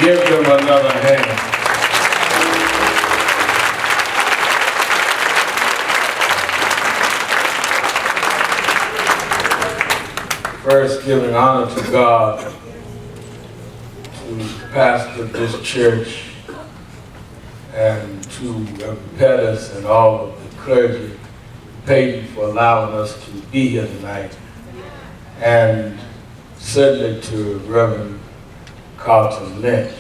Give them another hand. First, giving honor to God, to pastor this church, and to Pettis and all of the clergy, Peyton, for allowing us to be here tonight, and certainly to Reverend Carlton Lynch.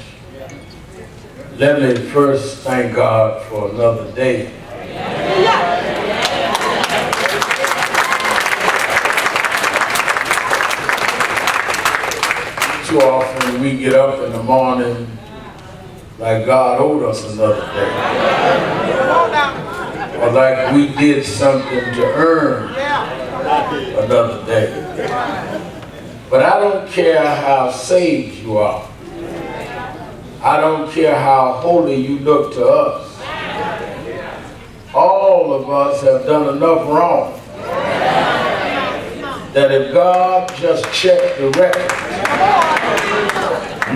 Let me first thank God for another day. Too often we get up in the morning like God owed us another day. Or like we did something to earn another day. But I don't care how saved you are. I don't care how holy you look to us. All of us have done enough wrong that if God just checked the record,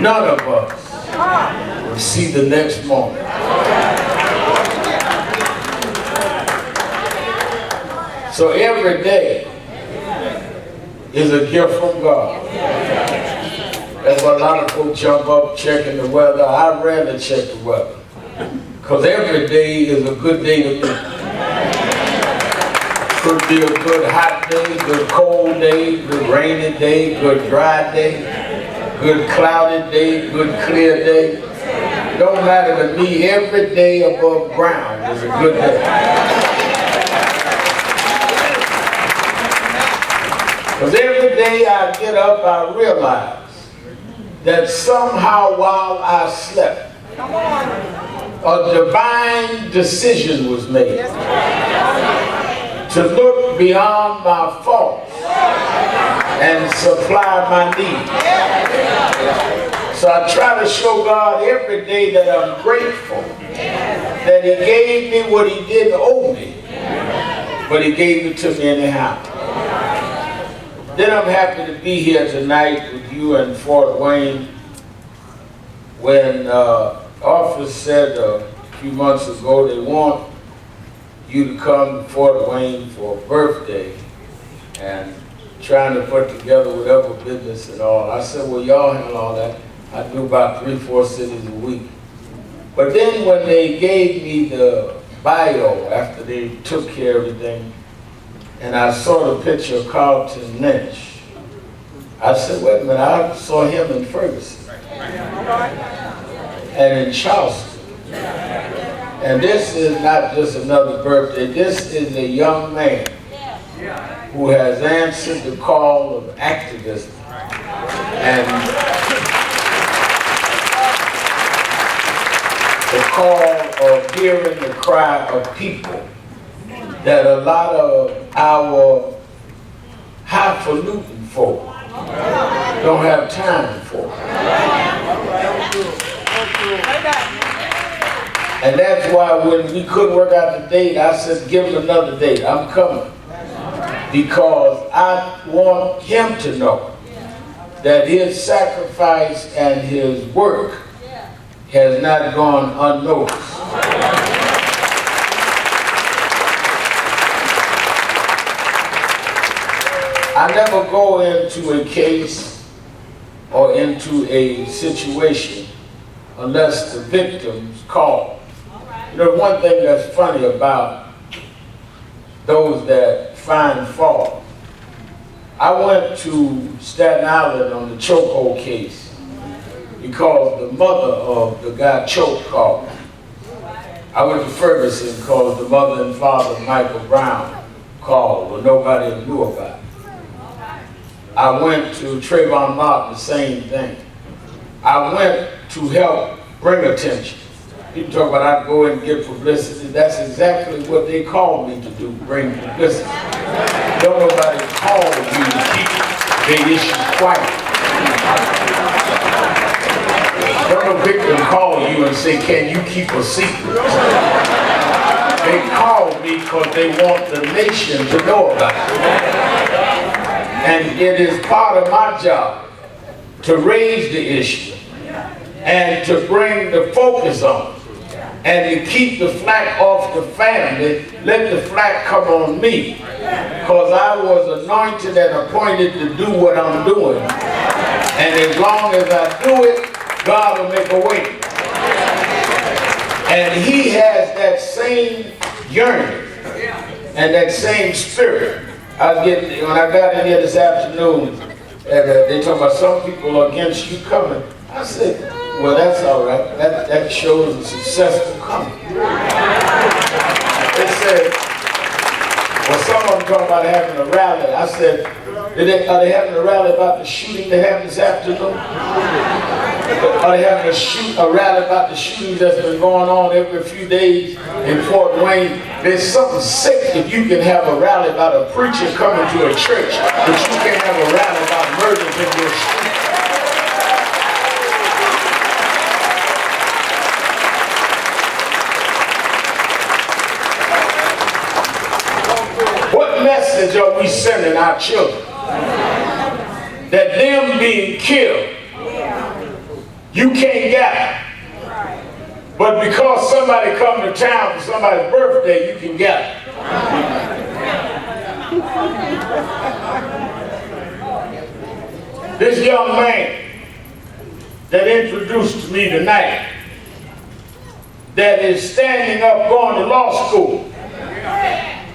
none of us will see the next morning. So every day is a gift from God. That's why a lot of folks jump up checking the weather. I rarely check the weather, because every day is a good day to me. Could be a good hot day, good cold day, good rainy day, good dry day, good cloudy day, good clear day. Don't matter to me. Every day above ground is a good day. Because every day I get up, I realize that somehow while I slept, a divine decision was made to look beyond my faults and supply my needs. So I try to show God every day that I'm grateful that He gave me what He didn't owe me, but He gave it to me anyhow. Then I'm happy to be here tonight with you in Fort Wayne. When office said a few months ago they want you to come to Fort Wayne for a birthday and trying to put together whatever business and all, I said, well, y'all handle all that. I do about 3-4 cities a week. But then when they gave me the bio after they took care of everything, and I saw the picture of Carlton Lynch, I said, wait a minute, I saw him in Ferguson and in Charleston. And this is not just another birthday, this is a young man who has answered the call of activism and the call of hearing the cry of people that a lot of our highfalutin folk don't have time for. And that's why when we couldn't work out the date, I said, give him another date. I'm coming. Because I want him to know that his sacrifice and his work has not gone unnoticed. I never go into a case or into a situation unless the victim's call. You know, one thing that's funny about those that find fault, I went to Staten Island on the chokehold case because the mother of the guy choked called me. I went to Ferguson because the mother and father, Michael Brown, called, but nobody knew about it. I went to Trayvon Martin, the same thing. I went to help bring attention. People talk about I go and get publicity. That's exactly what they call me to do, bring publicity. Don't nobody call you to keep their issue quiet. Don't no victim call you and say, can you keep a secret? They call me because they want the nation to know about it. And it is part of my job to raise the issue and to bring the focus on, and to keep the flack off the family. Let the flack come on me, because I was anointed and appointed to do what I'm doing. And as long as I do it, God will make a way. And he has that same yearning and that same spirit. When I got in here this afternoon, and they talk about some people are against you coming. I said, well, that's all right. That shows a successful coming. They said, well, some of them talk about having a rally. I said, are they having a rally about the shooting that happened this afternoon? Are they having a rally about the shootings that's been going on every few days in Fort Wayne? There's something sick if you can have a rally about a preacher coming to a church, but you can't have a rally about murders in your street. What message are we sending our children? That them being killed, you can't gather. But because somebody come to town for somebody's birthday, you can gather. This young man that introduced to me tonight, that is standing up going to law school,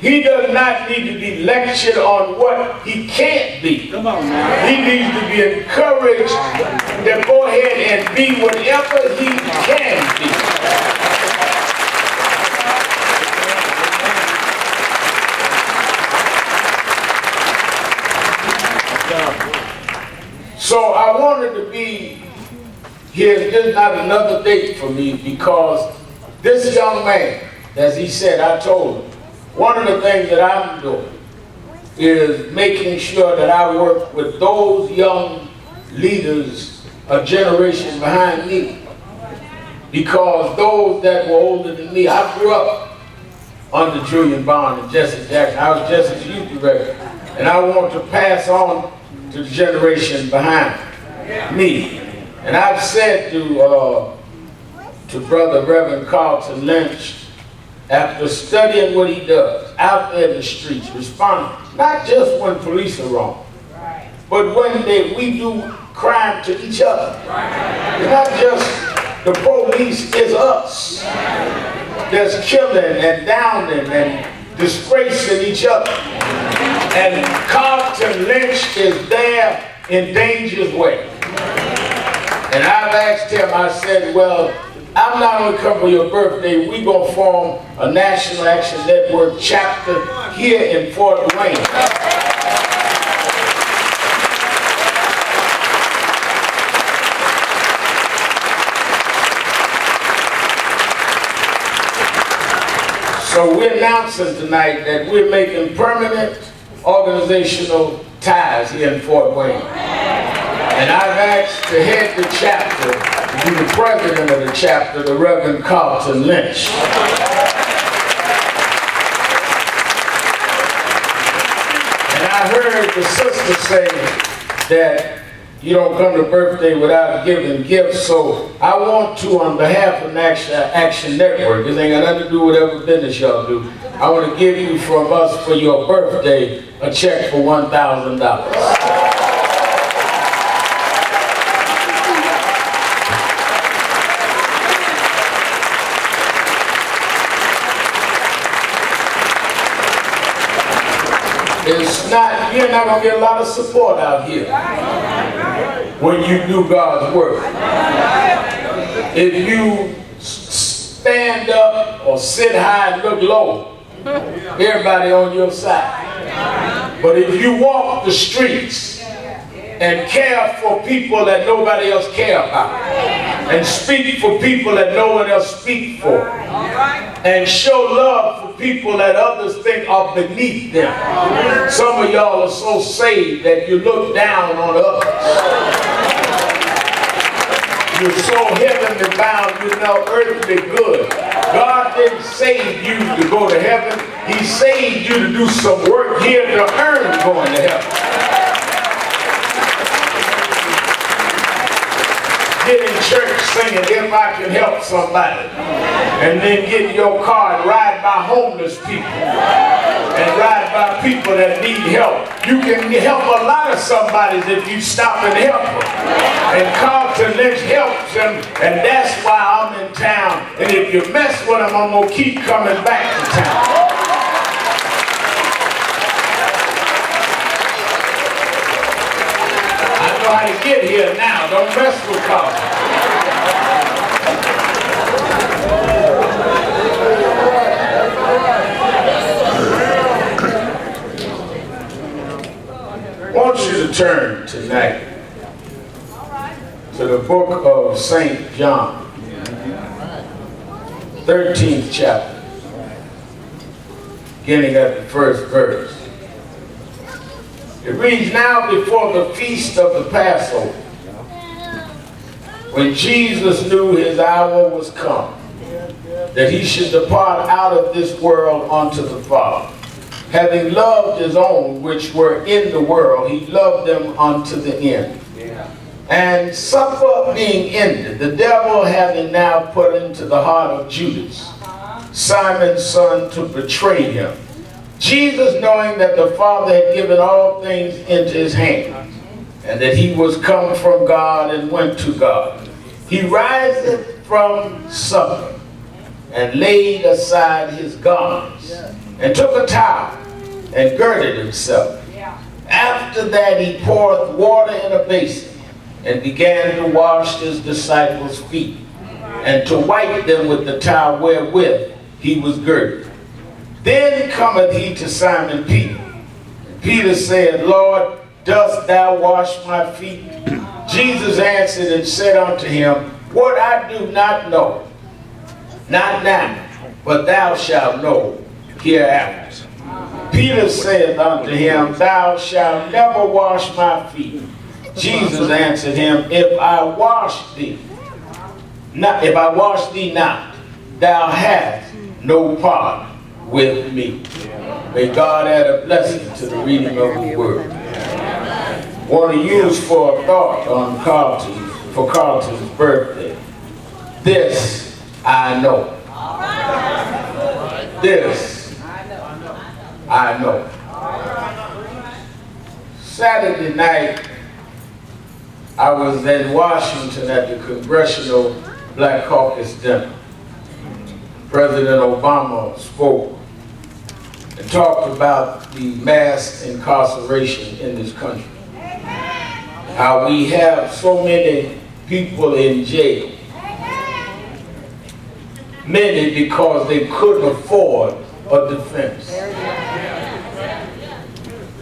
he does not need to be lectured on what he can't be. Come on, man. He needs to be encouraged to go ahead and be whatever he can be. So I wanted to be here. This is not another date for me, because this young man, as he said, I told him, one of the things that I'm doing is making sure that I work with those young leaders, a generation behind me. Because those that were older than me, I grew up under Julian Bond and Jesse Jackson. I was Jesse's youth director. And I want to pass on to the generation behind me. And I've said to Brother Reverend Carlton Lynch, after studying what he does out there in the streets, responding, not just when police are wrong, but when we do crime to each other. It's not just the police, it's us that's killing and downing and disgracing each other. And Carlton Lynch is there in danger's way. And I've asked him, I said, well, I'm not only coming for your birthday, we're going to form a National Action Network chapter here in Fort Wayne. So we're announcing tonight that we're making permanent organizational ties here in Fort Wayne. And I've asked to head the chapter, to be the president of the chapter, the Reverend Carlton Lynch. And I heard the sister say that you don't come to birthday without giving gifts, so I want to, on behalf of Action Network, this ain't got nothing to do with whatever business y'all do, I want to give you from us for your birthday a check for $1,000. It's not, you're not going to get a lot of support out here when you do God's work. If you stand up or sit high and look low, everybody on your side. But if you walk the streets and care for people that nobody else care about, and speak for people that no one else speaks for, and show love for people that others think are beneath them. Some of y'all are so saved that you look down on others. You're so heavenly bound, you're now earthly good. God didn't save you to go to heaven. He saved you to do some work here to earn going to heaven. get in church singing "If I Can Help Somebody," and then get in your car and ride by homeless people and ride by people that need help. You can help a lot of somebodies if you stop and help them. And Carlton Lynch helps them, and that's why I'm in town. And if you mess with them, I'm gonna keep coming back to town. How to get here now. Don't mess with Carlton. I want you to turn tonight to the book of St. John, 13th chapter, beginning at the first verse. It reads, "Now before the feast of the Passover, when Jesus knew his hour was come, that he should depart out of this world unto the Father, having loved his own which were in the world, he loved them unto the end. And supper being ended, the devil having now put into the heart of Judas, Simon's son, to betray him, Jesus, knowing that the Father had given all things into his hands, and that he was come from God and went to God, he riseth from supper, and laid aside his garments, and took a towel, and girded himself. After that he poureth water in a basin, and began to wash his disciples' feet, and to wipe them with the towel wherewith he was girded. Then cometh he to Simon Peter. And Peter said, Lord, dost thou wash my feet? Jesus answered and said unto him, What I do not know, not now, but thou shalt know hereafter. Peter said unto him, Thou shalt never wash my feet. Jesus answered him, If I wash thee not, thou hast no part with me. May God add a blessing to the reading of the word. Want to use for a thought on Carlton's birthday. This I know. This I know. Saturday night, I was in Washington at the Congressional Black Caucus dinner. President Obama spoke and talked about the mass incarceration in this country. How we have so many people in jail. Many because they couldn't afford a defense.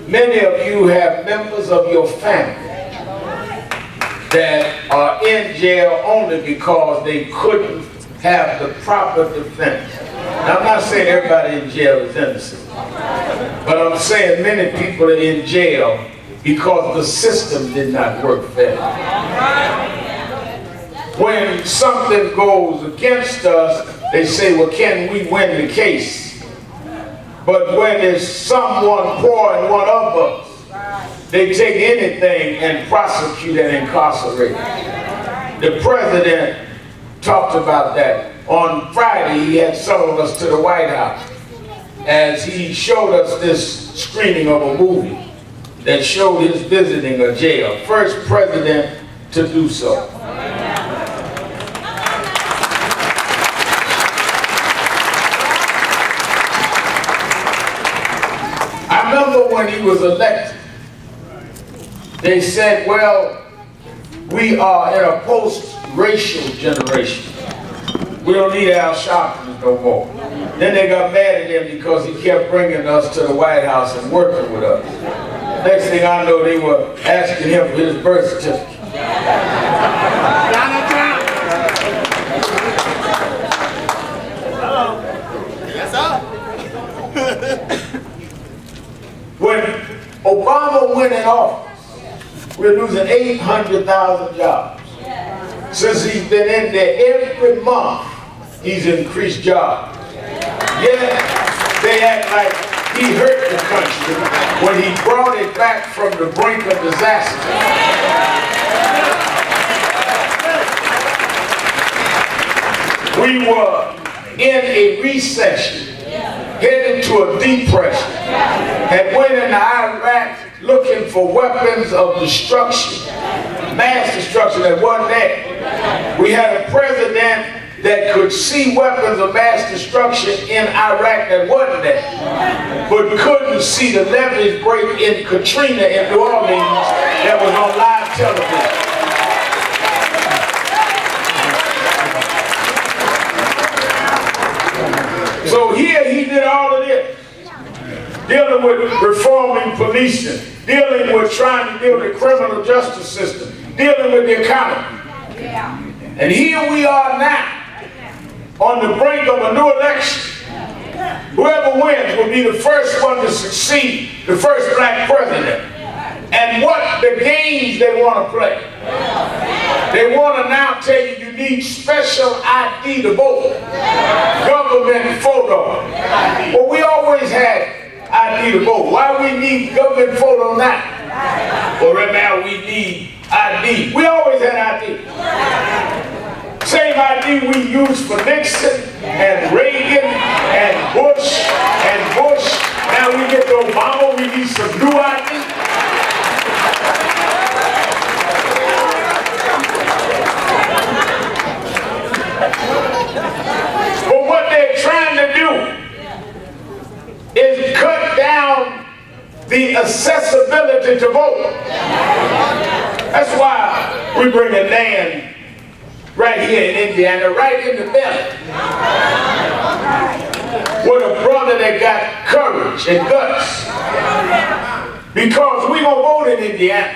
Many of you have members of your family that are in jail only because they couldn't have the proper defense. Now, I'm not saying everybody in jail is innocent, but I'm saying many people are in jail because the system did not work fairly. When something goes against us, they say, well, can we win the case? But when there's someone poor in one of us, they take anything and prosecute and incarcerate. The president talked about that. On Friday, he had some of us to the White House as he showed us this screening of a movie that showed his visiting a jail. First president to do so. I remember when he was elected, they said, well, we are in a post-racial generation. We don't need Al Sharpton no more. Then they got mad at him because he kept bringing us to the White House and working with us. Next thing I know, they were asking him for his birth certificate. When Obama went in office, we're losing 800,000 jobs. Since he's been in there every month, he's increased jobs. Yeah, they act like he hurt the country when he brought it back from the brink of disaster. We were in a recession, headed to a depression, and went into Iraq looking for weapons of destruction, mass destruction that wasn't there. We had a president that could see weapons of mass destruction in Iraq that wasn't there, but couldn't see the levees break in Katrina in New Orleans that was on live television. So here he did all of this, dealing with reforming policing, dealing with trying to deal with the criminal justice system, dealing with the economy. And here we are now, on the brink of a new election. Whoever wins will be the first one to succeed, the first black president. And what the games they want to play. They want to now tell you you need special ID to vote. Government photo. Well, we always had ID to vote. Why we need government photo now? Well, right now we need ID. We always had ID. Same ID we used for Nixon and Reagan and Bush and Bush. Now we get to Obama, we need some new ID. But what they're trying to do is cut down the accessibility to vote. That's why we bring a land right here in Indiana, right in the belly, with a brother that got courage and guts. Because we gonna vote in Indiana.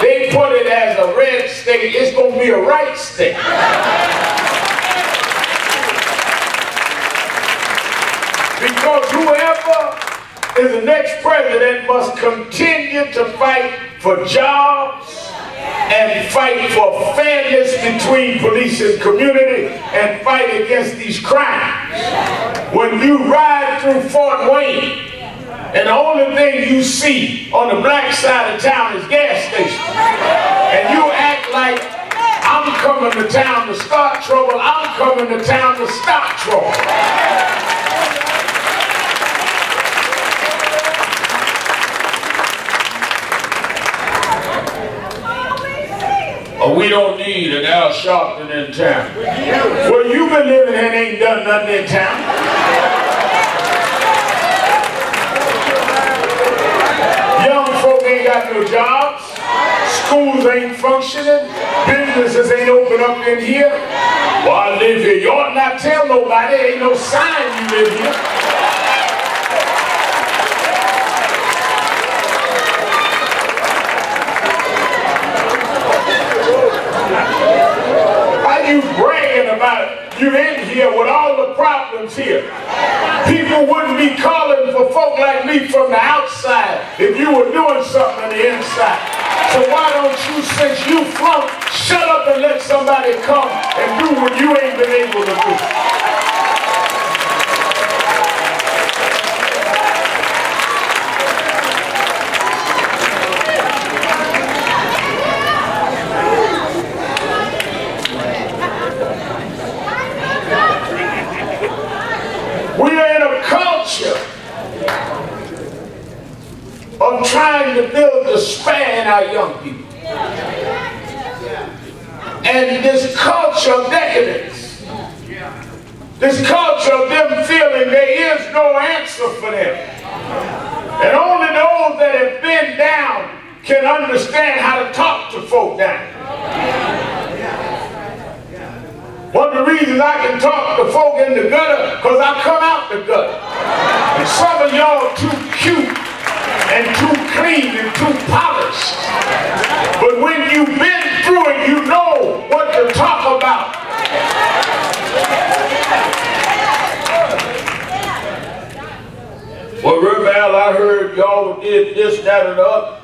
They put it as a red state, it's gonna be a right state. Because whoever is the next president must continue to fight for jobs and fight for fairness between police and community and fight against these crimes. When you ride through Fort Wayne and the only thing you see on the black side of town is gas stations, and you act like I'm coming to town to start trouble, I'm coming to town to stop trouble. We don't need an Al Sharpton in town. Well, you've been living here and ain't done nothing in town. Young folk ain't got no jobs. Schools ain't functioning. Businesses ain't open up in here. Well, I live here. You ought not tell nobody. There ain't no sign you live here. You bragging about you in here with all the problems here. People wouldn't be calling for folk like me from the outside if you were doing something on the inside. So why don't you, since you flunked, shut up and let somebody come and do what you ain't been able to do? Of trying to build despair in our young people. And this culture of decadence. This culture of them feeling there is no answer for them. And only those that have been down can understand how to talk to folk down. One of the reasons I can talk to folk in the gutter, because I come out the gutter. And some of y'all too cute and too clean and too polished. But when you've been through it, you know what to talk about. Well, Reverend Al, I heard y'all did this, that, and the other.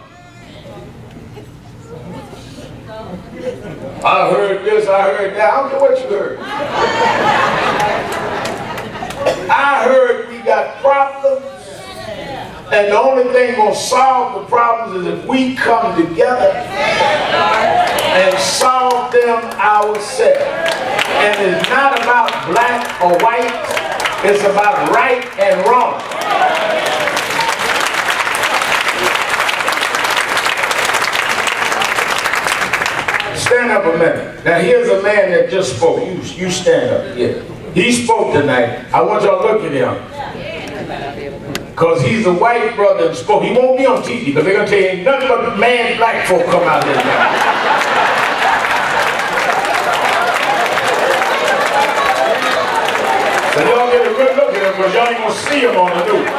I heard this, I heard that. I don't care what you heard. I heard we got problems. And the only thing gonna solve the problems is if we come together and solve them ourselves. And it's not about black or white. It's about right and wrong. Stand up a minute. Now here's a man that just spoke. You stand up. Yeah. He spoke tonight. I want y'all to look at him. Because he's a white brother and spoke. He won't be on TV because they're going to tell you ain't nothing but mad black folk come out here now. So y'all get a good look at him because y'all ain't going to see him on the news.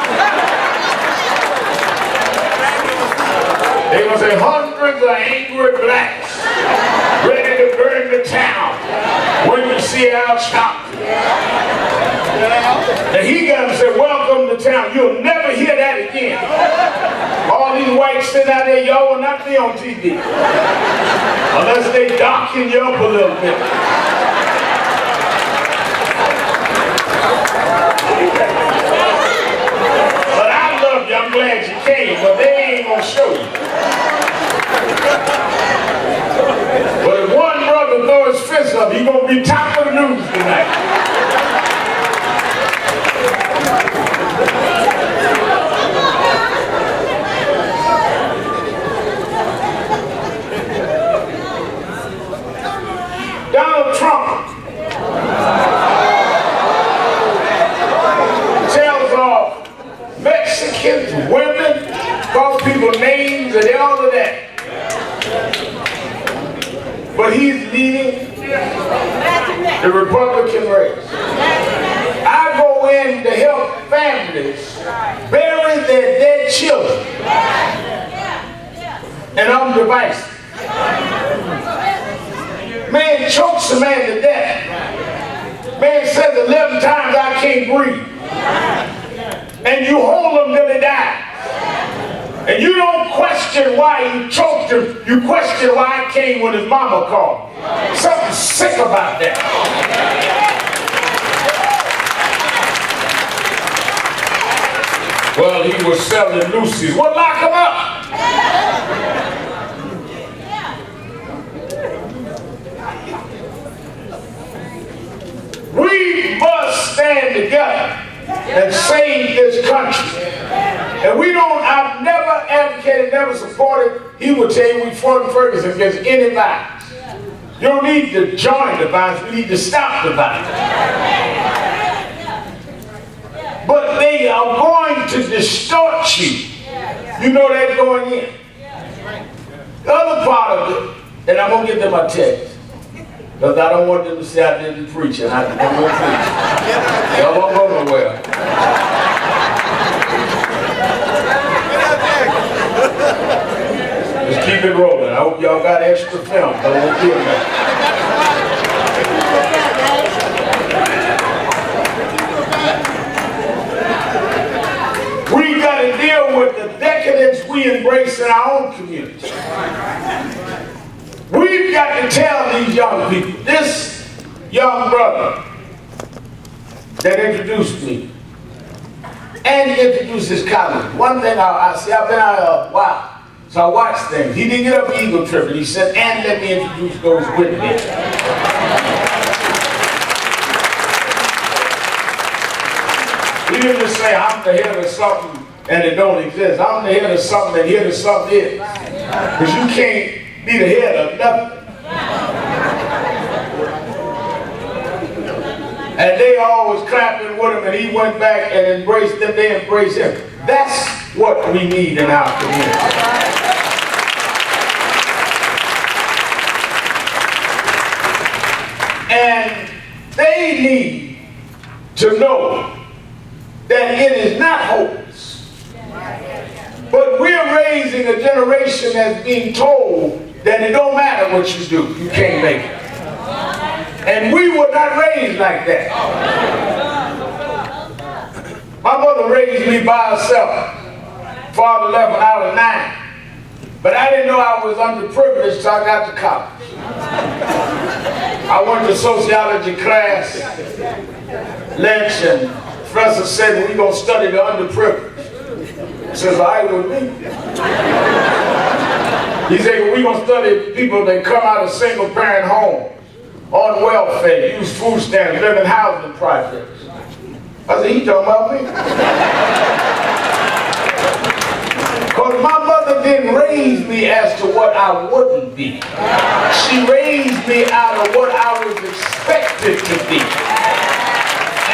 They're going to say hundreds of angry blacks ready to burn the town when you see our Sharpton. And he got to say, welcome to town. You'll never hear that again. All these whites sitting out there, y'all will not be on TV. Unless they darken you up a little bit. But I love you. I'm glad you came, but they ain't going to show you. But if one brother throws his fist up, he's going to be top of the news tonight. Donald Trump tells off Mexicans, women, call people names and all of that. But he's leading the Republican race. I go in to help families bury their dead children. And I'm divisive. Man chokes a man to death. Man says 11 times I can't breathe. And you hold him till he dies. And you don't question why he choked him. You question why I came when his mama called. Something sick about that. Well, he was selling Lucy's. Well, lock him up. We must stand together and save this country. And we don't, I've never advocated, never supported, he would tell you we fought in Ferguson against any violence. You don't need to join the violence, we need to stop the violence. But they are going to distort you. You know that going in. The other part of it, and I'm going to get to my text, because I don't want them to say I didn't preach and I didn't want to preach. Y'all won't go nowhere. Just keep it rolling. I hope y'all got extra film. I won't kill that. We got to deal with the decadence we embrace in our own community. We've got to tell these young people, this young brother that introduced me and introduced his colleague. One thing I see, I've been out a while, so I watched things. He didn't get up ego tripping. He said, and let me introduce those with me. He didn't just say, I'm the head of something and it don't exist. I'm the head of something and here of something is. Because you can't be the head of nothing. And they always clapping with him and he went back and embraced them, they embraced him. That's what we need in our community. And they need to know that it is not hopeless. But we're raising a generation that's being told that it don't matter what you do, you can't make it. And we were not raised like that. My mother raised me by herself. Father left when I was 9. But I didn't know I was underprivileged until I got to college. I went to sociology class, lunch, and the professor said, we're going to study the underprivileged. I said, all right with me. He said, well, we're going to study people that come out of single parent homes. on welfare, use food stamps, live in housing projects. I said, he talking about me? Because my mother didn't raise me as to what I wouldn't be. She raised me out of what I was expected to be.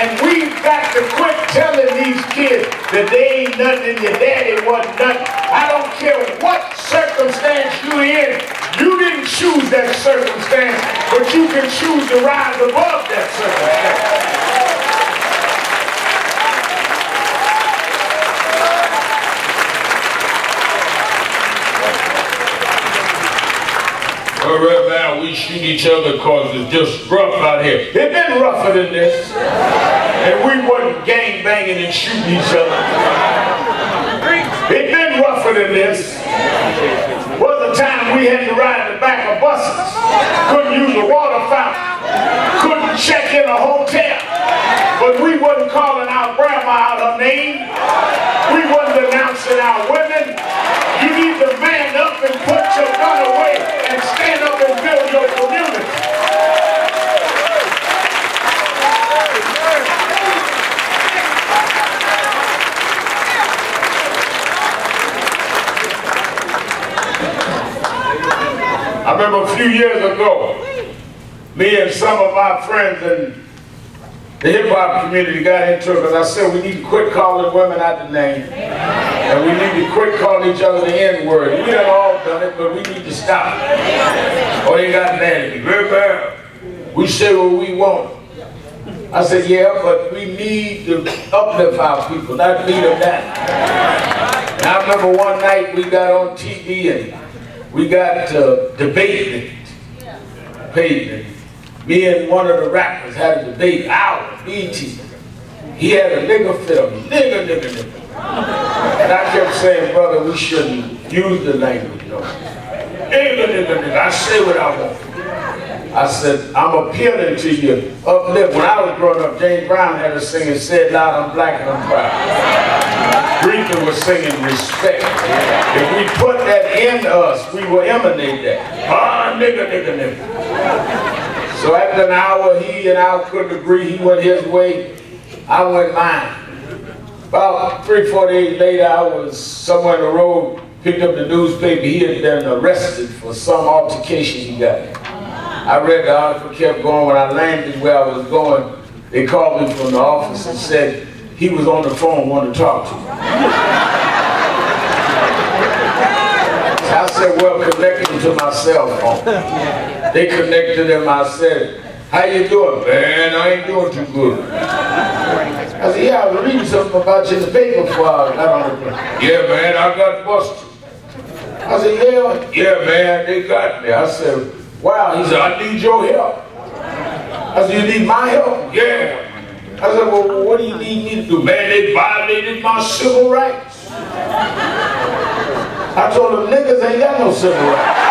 And we've got to quit telling these kids that they ain't nothing and your daddy wasn't nothing. I don't care what circumstance you're in. You didn't choose that circumstance, but you can choose to rise above that circumstance. Right now, we shoot each other because it's just rough out here. It's been rougher than this. And we wasn't gang banging and shooting each other. It's been rougher than this. Was a time we had to ride the back of buses. Couldn't use a water fountain. Couldn't check in a hotel. But we wasn't calling our grandma out her name. We wasn't denouncing our women. You need to man up and put your gun away and stand up and build your community. I remember a few years ago, me and some of my friends in the hip-hop community got into it because I said we need to quit calling women out the name. And we need to quit calling each other the N-word. We done all done it, but we need to stop it. Oh, they got mad at me. Very bad. We say what we want. I said, yeah, but we need to uplift our people, not beat them down. And I remember one night we got on TV and we got debating it. Me and one of the rappers had a debate, BT. He had a nigga fit him, nigga. And I kept saying, brother, we shouldn't use the language, no. Nigga. I say what I want. I said, I'm appealing to you. Uplift. When I was growing up, James Brown had a singing, said loud, I'm black and I'm proud. Aretha was singing respect. If we put that in us, we will emanate that. Ah, nigga. So after an hour, he and I couldn't agree. He went his way, I went mine. About 3-4 days later, I was somewhere on the road, picked up the newspaper. He had been arrested for some altercation he got. I read the article, kept going. When I landed where I was going, they called me from the office and said he was on the phone, wanted to talk to me. So I said, well, connect him to my cell phone. They connected him. I said, how you doing? Man, I ain't doing too good. I said, yeah, I was reading something about you in the paper before I got on the plane. Yeah, man, I got busted. I said, yeah, man, they got me. I said, wow. He said, I need your help. I said, you need my help? Yeah. I said, well, what do you need me to do? Man, they violated my civil rights. I told them, niggas ain't got no civil rights.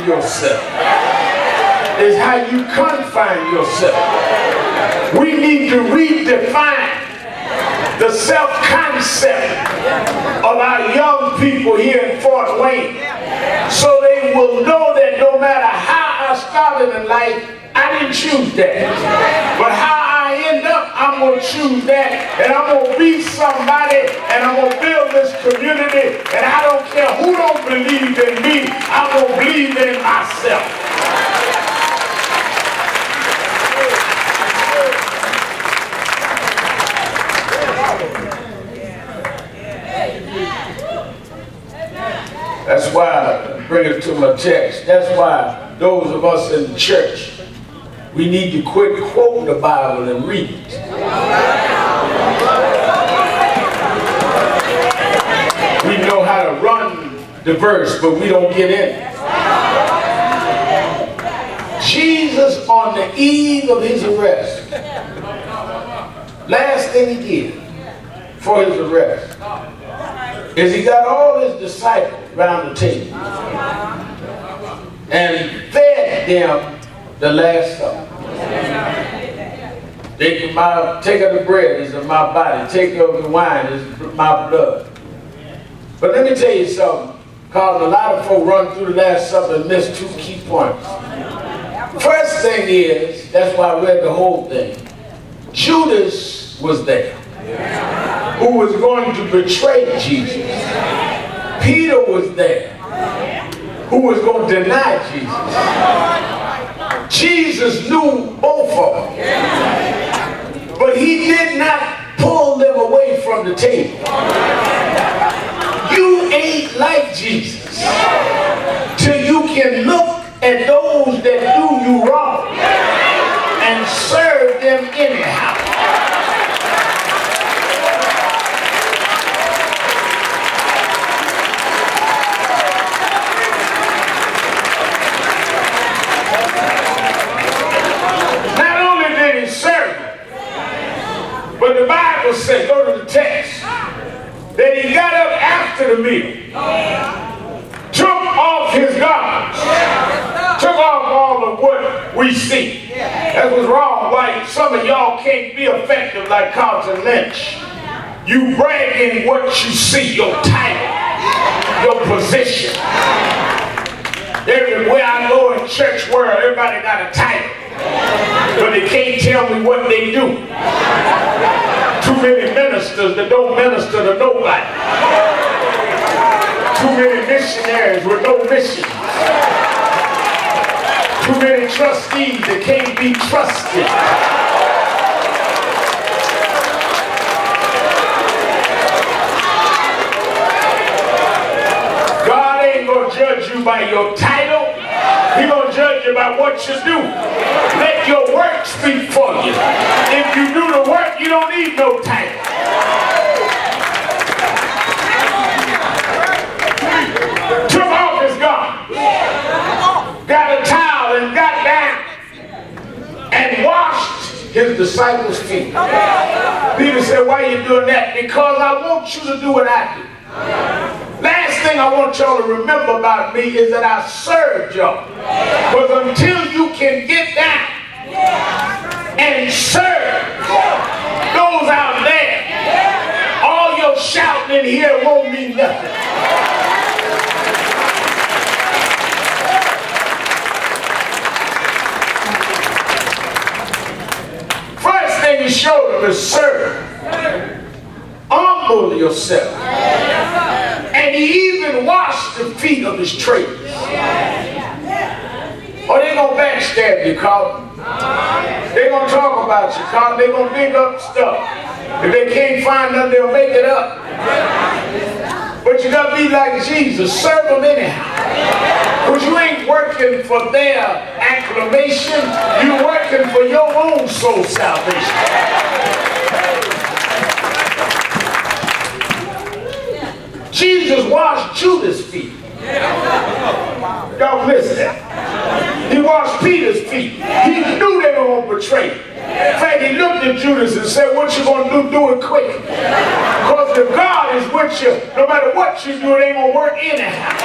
Yourself is how you confine yourself. We need to redefine the self-concept of our young people here in Fort Wayne so they will know that no matter how I started in life, I didn't choose that. But how I end up, I'm going to choose that, and I'm going to be somebody, and I'm going to build this community, and I don't care who don't believe in me, I'm going to believe in myself. That's why I bring it to my text. That's why those of us in the church, we need to quit quoting the Bible and read it. We know how to run the verse, but we don't get in it. Jesus, on the eve of his arrest, last thing he did for his arrest is he got all his disciples around the table. and fed them the Last Supper. Take of the bread is of my body, take of the wine is my blood. But let me tell you something, because a lot of folk run through the Last Supper and miss two key points. First thing is, that's why I read the whole thing, Judas was there, who was going to betray Jesus. Peter was there, who was going to deny Jesus. Jesus knew both of them, but he did not pull them away from the table. You ain't like Jesus till you can look at those that do you wrong and serve them anyhow. Not only did he serve them, but the Bible says, go to the text, that he got up after the meal, took off his garments, took off all of what we see. That was wrong. Why some of y'all can't be effective like Carlton Lynch. You brag in what you see, your title, your position. Everywhere I go in church world, everybody got a title, but they can't tell me what they do. Too many ministers that don't minister to nobody. Too many missionaries with no mission. Too many trustees that can't be trusted. God ain't gonna judge you by your title. He's gonna judge you by what you do. Let your work speak for you. If you do the work, you don't need no title. Took off his garment, got a towel and got down and washed his disciples' feet. Peter said, why are you doing that? Because I want you to do what I do. Last thing I want y'all to remember about me is that I served y'all. But until you can get down and serve those out there, all your shouting in here won't mean nothing. First thing he showed them is serve. Humble yourself. And he even washed the feet of his traitors. Or they gonna backstab you, Carlton. They gonna talk about you, Carlton. They gonna dig up stuff. If they can't find nothing, they'll make it up. But you gotta be like Jesus. Serve them anyhow. Because you ain't working for their acclamation. You're working for your own soul salvation. Jesus washed Judas' feet. Y'all listen. He washed Peter's feet. He knew they were going to betray him. In fact, he looked at Judas and said, what you going to do? Do it quick. Because if God is with you, no matter what you do, it ain't going to work anyhow.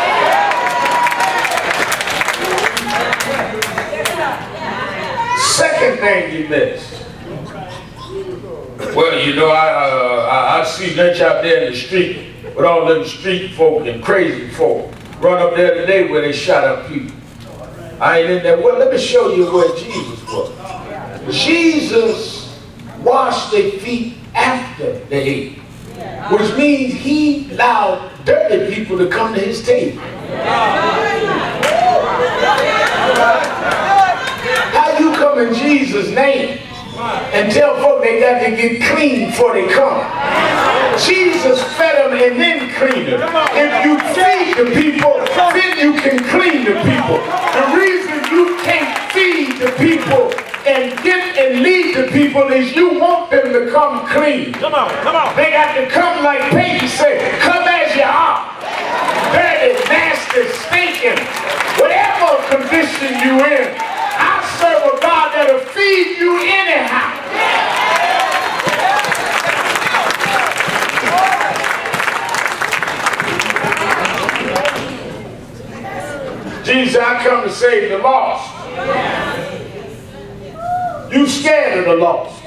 Second thing you missed. Well, you know, I see Lynch out there in the street with all them street folk and crazy folk. Run up there today where they shot up people. I ain't in there. Well, let me show you where Jesus was. Jesus washed their feet after they ate, which means he allowed dirty people to come to his table. How you come in Jesus' name and tell folk they got to get clean before they come? Jesus fed them and then cleaned them. If you feed the people, then you can clean the people. The reason you can't feed the people and get and lead the people is you want them to come clean. Come on, come on. They got to come like Peyton said, come as you are. Dirty, nasty, stinking, whatever condition you in. I serve a God that'll feed you anyhow. Jesus said, I come to save the lost. You scared of the lost.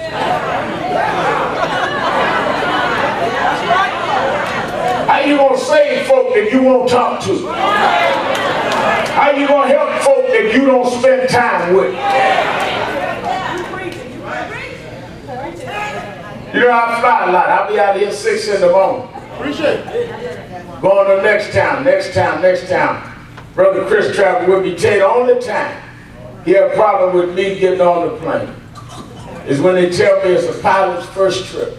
How you going to save folk that you won't talk to? How you going to help folk that you don't spend time with? You know, I fly a lot. I'll be out here 6 in the morning. Going to next town. Brother Chris traveled with me. Tell you the only time he had a problem with me getting on the plane is when they tell me it's a pilot's first trip.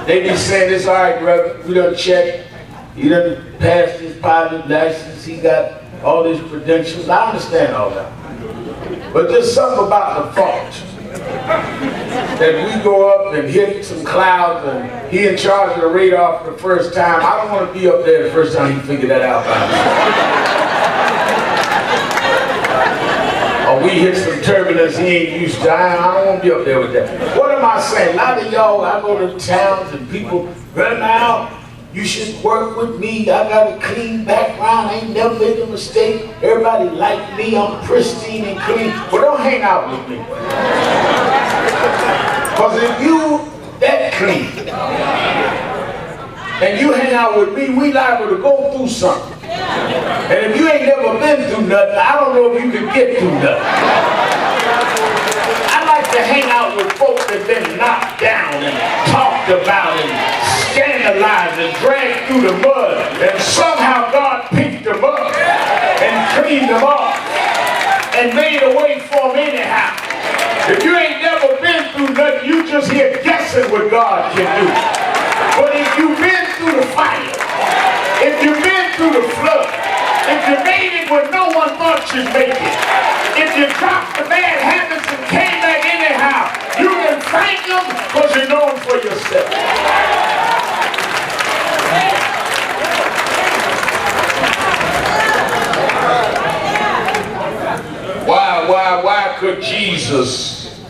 They be saying, it's all right, brother. We done checked. He done passed his pilot license. He got all his credentials. I understand all that. But there's something about the thought that we go up and hit some clouds and he in charge of the radar for the first time. I don't want to be up there the first time he figured that out by himself. Or we hit some turbulence he ain't used to. I don't want to be up there with that. What am I saying? A lot of y'all, I go to towns and people run out. You should work with me. I got a clean background. I ain't never made a mistake. Everybody like me. I'm pristine and clean. But don't hang out with me. Because if you that clean and you hang out with me, we liable to go through something. And if you ain't never been through nothing, I don't know if you can get through nothing. I like to hang out with folks that been knocked down and talked about and scandalized and dragged through the mud, and somehow God picked them up and cleaned them off and made a way for them anyhow. If you ain't never been through nothing, you just here guessing what God can do. But if you've been through the fire, if you've been through the flood, if you made it when no one thought you'd make it, if you dropped the bad habits and came back anyhow, you can thank them because you know them for yourself. Why could Jesus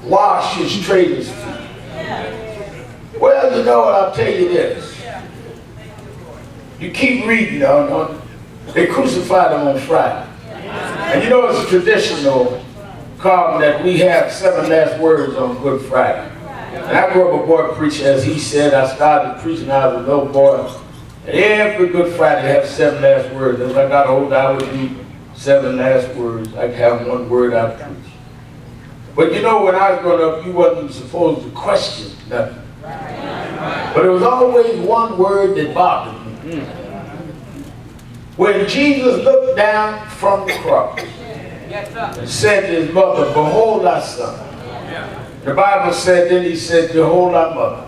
wash his traitors' feet? Well, you know what, I'll tell you this. You keep reading, they crucified him on Friday. And you know it's a traditional custom that we have 7 last words on Good Friday. And I grew up a boy preacher, as he said. I started preaching when I was a little boy. And every Good Friday I have 7 last words. As I got older, I would do 7 last words. I'd have 1 word I preach. But you know, when I was growing up, you wasn't supposed to question nothing. But there was always 1 word that bothered me. When Jesus looked down from the cross and said to his mother, behold thy son. The Bible said, then he said, behold thy mother.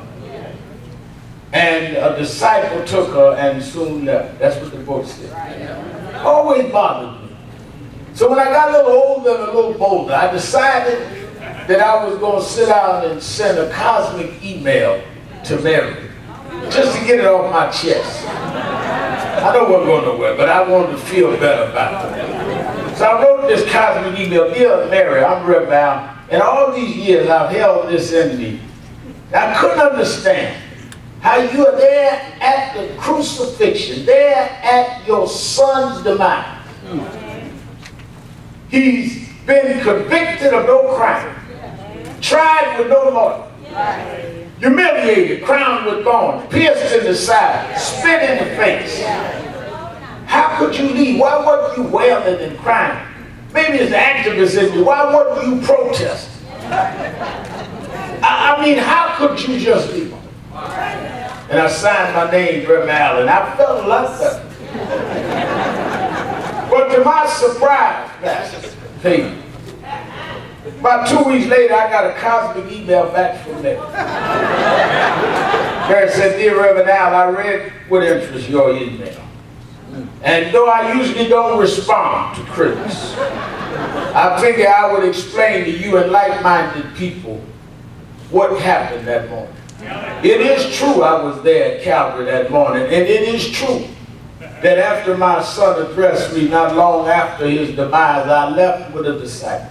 And a disciple took her and soon left. That's what the book said. Always bothered me. So when I got a little older and a little bolder, I decided that I was going to sit down and send a cosmic email to Mary, just to get it off my chest. I know it wasn't going nowhere, but I wanted to feel better about it. So I wrote this cosmic email, dear Mary, I'm real bound, and all these years I've held this in me. I couldn't understand how you are there at the crucifixion, there at your son's demise. He's been convicted of no crime, tried with no lawyer, humiliated, crowned with thorns, pierced in the side, spit in the face. How could you leave? Why weren't you wailing and crying? Maybe it's the activists in you. Why weren't you protesting? I mean, how could you just leave? And I signed my name, Reverend Allen. I felt like that. But to my surprise, Pastor Pete, about 2 weeks later, I got a cosmic email back from them. Mary said, dear Reverend Al, I read with interest your email. And though I usually don't respond to critics, I figured I would explain to you enlightened people what happened that morning. It is true I was there at Calvary that morning, and it is true that after my son addressed me, not long after his demise, I left with a disciple.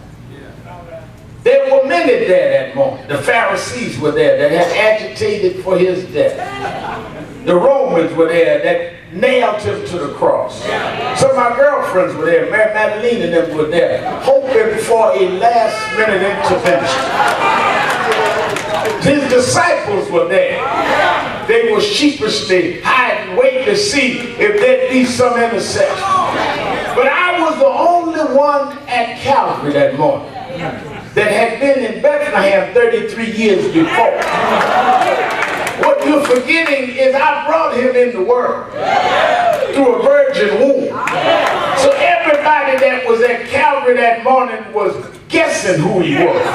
There were many there that morning. The Pharisees were there that had agitated for his death. The Romans were there that nailed him to the cross. Some of my girlfriends were there. Mary Magdalene and them were there, hoping for a last-minute intervention. His disciples were there. They were sheepishly hiding, waiting to see if there'd be some intercession. But I was the only one at Calvary that morning that had been in Bethlehem 33 years before. What you're forgetting is I brought him in the world through a virgin womb. So everybody that was at Calvary that morning was guessing who he was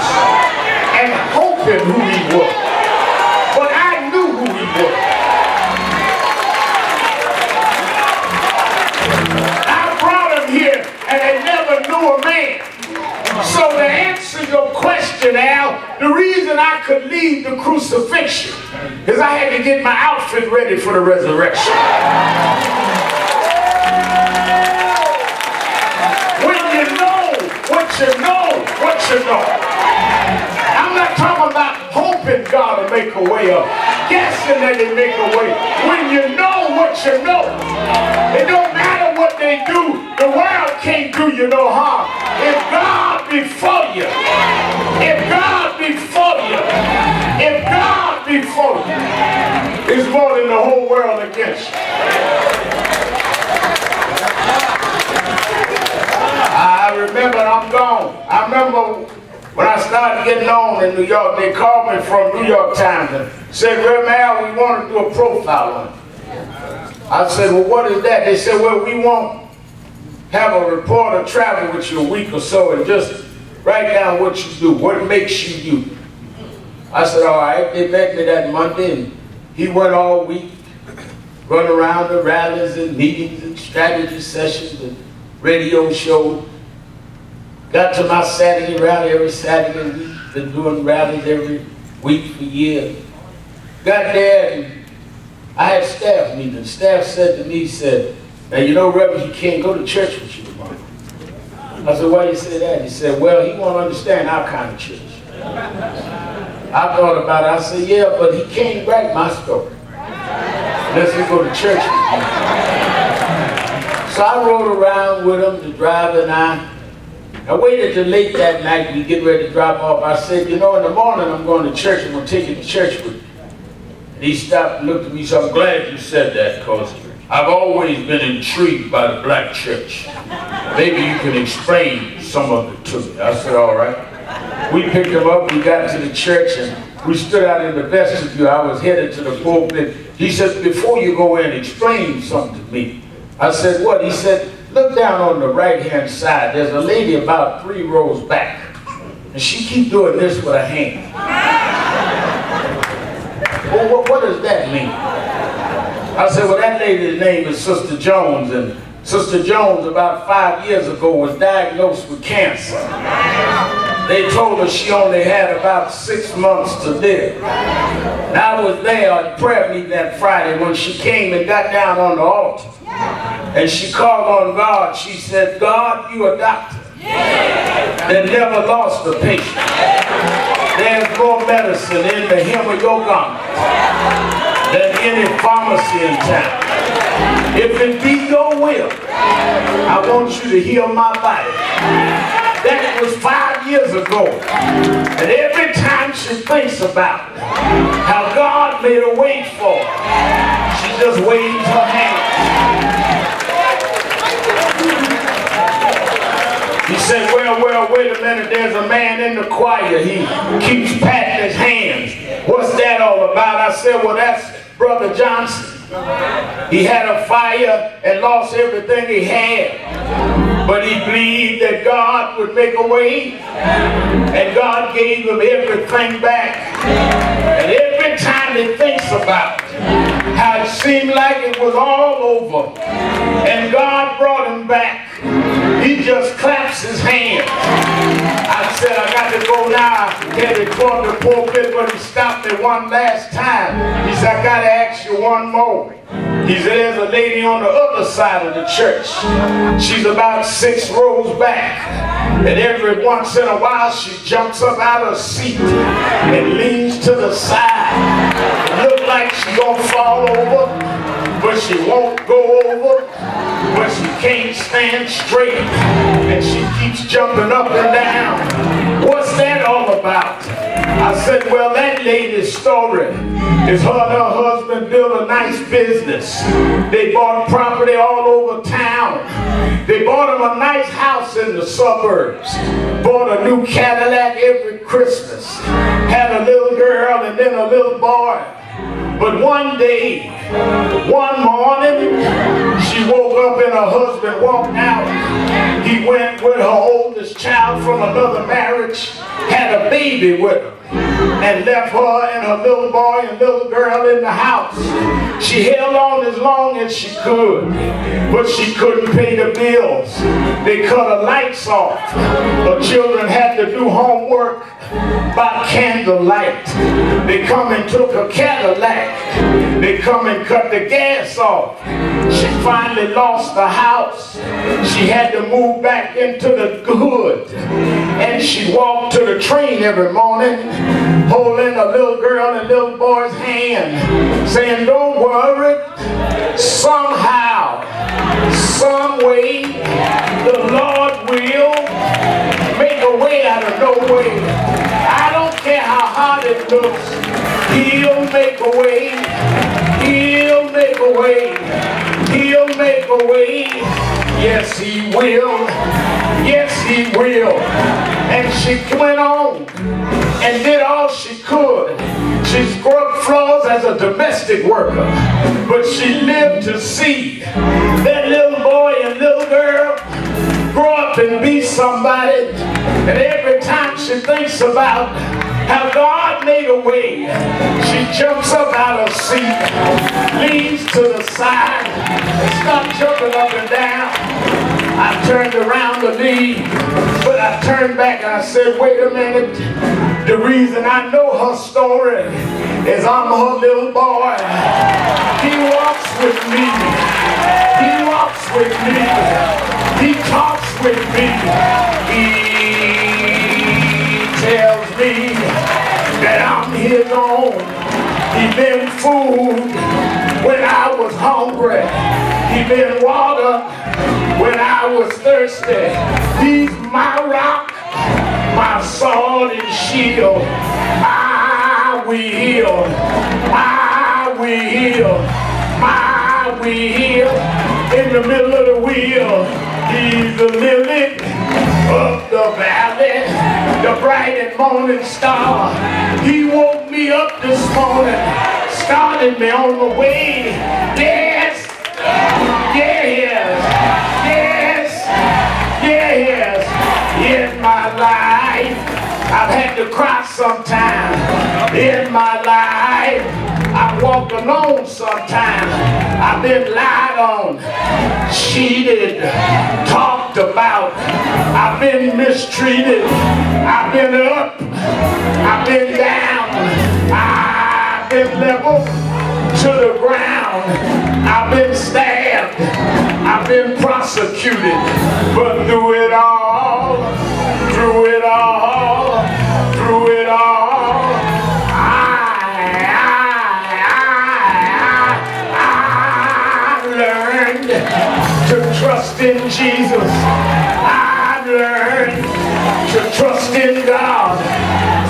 and hoping who he was. But I knew who he was. I brought him here and they never knew a man. So to answer your question, Al, the reason I could leave the crucifixion is I had to get my outfit ready for the resurrection. When you know what you know, what you know. I'm not talking about hoping God will make a way up, guessing that He'll make a way. When you know what you know, it don't matter what they do, the world can't do you no harm. If God be for you, if God be for you, if God be for you, it's more than the whole world against you. I remember, I'm gone. I remember when I started getting on in New York, they called me from New York Times and said, "Reverend Al, we want to do a profile on you." I said, "Well, what is that?" They said, "Well, we want have a reporter travel with you a week or so and just write down what you do, what makes you you." I said, "All right." They met me that Monday and he went all week, run around the rallies and meetings and strategy sessions and radio shows. Got to my Saturday rally every Saturday week. Been doing rallies every week for years. Got there and I had staff meeting. Staff said to me, he said, "Now you know, Reverend, he can't go to church with you tomorrow." I said, "Why you say that?" He said, "Well, he won't understand our kind of church." I thought about it. I said, "Yeah, but he can't write my story unless he go to church with me." So I rode around with him, the driver and I waited till late that night. We get ready to drop off. I said, "You know, in the morning I'm going to church. I'm going to take you to church with me." And he stopped and looked at me. So I'm glad you said that, because I've always been intrigued by the black church. Maybe you can explain some of it to me. I said, "All right." We picked him up, we got to the church, and we stood out in the vestibule. I was headed to the pulpit. He said, "Before you go in, explain something to me." I said, "What?" He said, "Look down on the right-hand side. There's a lady about 3 rows back, and she keeps doing this with her hand." Well, what does that mean? I said, "Well, that lady's name is Sister Jones, and Sister Jones about 5 years ago was diagnosed with cancer. They told her she only had about 6 months to live." And I was there at prayer meeting that Friday when she came and got down on the altar. And she called on God. She said, "God, you a doctor that never lost a patient. There's more medicine in the hem of your garment than any pharmacy in town. If it be your will, I want you to heal my body." That was 5 years ago. And every time she thinks about how God made a way for her, she just waves her hands. He said, well, wait a minute, there's a man in the choir. He keeps patting his hands. What's that all about? I said, well, that's Brother Johnson. He had a fire and lost everything he had. But he believed that God would make a way. And God gave him everything back. And every time he thinks about how it seemed like it was all over, and God brought him back, he just claps his hands. I said, I got to go now. He had to toward the pulpit, but he stopped me one last time. He said, I got to ask you one more. He said, there's a lady on the other side of the church. She's about 6 rows back. And every once in a while she jumps up out of her seat and leans to the side. It looks like she's gonna fall over, but she won't go over. But she can't stand straight, and she keeps jumping up and down. What's that all about? I said, well, that lady's story is her and her husband built a nice business. They bought property all over town. They bought them a nice house in the suburbs. Bought a new Cadillac every Christmas. Had a little girl and then a little boy. But one day, one morning, she woke up and her husband walked out. He went with her oldest child from another marriage, had a baby with her, and left her and her little boy and little girl in the house. She held on as long as she could, but she couldn't pay the bills. They cut her lights off. Her children had to do homework by candlelight. They come and took her Cadillac. They come and cut the gas off. She finally lost the house. She had to move back into the hood. And she walked to the train every morning, holding a little girl and little boy's hand, saying, don't worry, somehow, some way, the Lord will make a way out of no way. I don't care how hard it looks, He'll make a way. He'll make a way. He'll make a way. Yes, He will. Yes, He will. And she went on and did all she could. She scrubbed floors as a domestic worker, but she lived to see that little boy and little girl grow up and be somebody. And every time she thinks about how God made a way, she jumps up out of her seat, leans to the side, and starts jumping up and down. I turned around to leave, but I turned back and I said, wait a minute. The reason I know her story is I'm her little boy. He walks with me. He walks with me. He talks with me. He tells me that I'm his own. He been food when I was hungry. He been water when I was thirsty. He's my rock, my sword and shield. I will, I will, I will. In the middle of the wheel, He's the lily of the valley, the bright and morning star. He woke me up this morning, started me on the way. Yes, yes, yes, yes. In my life, I've had to cry sometimes. In my life, I walked alone sometimes. I've been lied on, cheated, talked about. I've been mistreated. I've been up. I've been down. I've been leveled to the ground. I've been stabbed. I've been prosecuted. But through it all, through it all, through it all, I learned to trust in Jesus. I've learned to trust in God.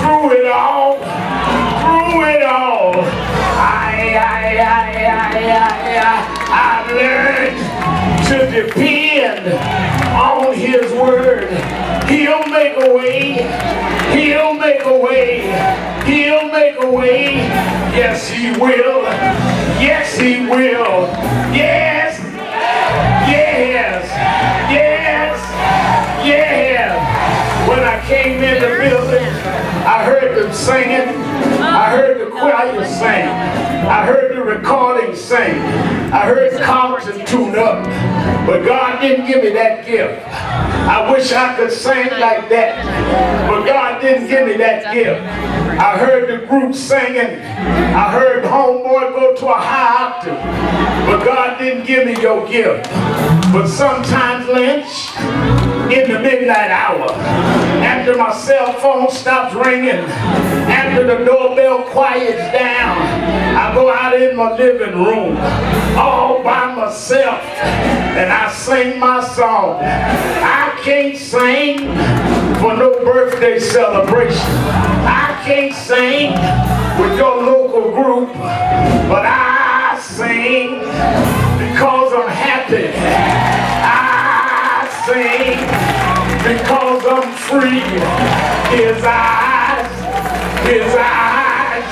Through it all, through it all, I've learned to depend on His word. He'll make a way. He'll make a way. He'll make a way. Yes, He will. Yes, He will. Yes. Yes. Yes. Yes. When I came in the building, I heard them singing. I heard the choir sing. I heard the recording sing. I heard Carlton tune up. But God didn't give me that gift. I wish I could sing like that. But God didn't give me that gift. I heard the group singing. I heard homeboy go to a high octave. But God didn't give me your gift. But sometimes, Lynch, in the midnight hour, after my cell phone stops ringing, after the doorbell quiets down, I go out in my living room all by myself and I sing my song. I can't sing for no birthday celebration. I can't sing with your local group, but I sing because I'm happy. I sing because I'm free. His eyes, his eyes,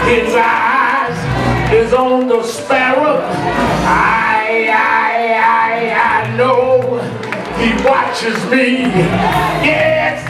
his eyes is on the sparrow. I know he watches me. Yes,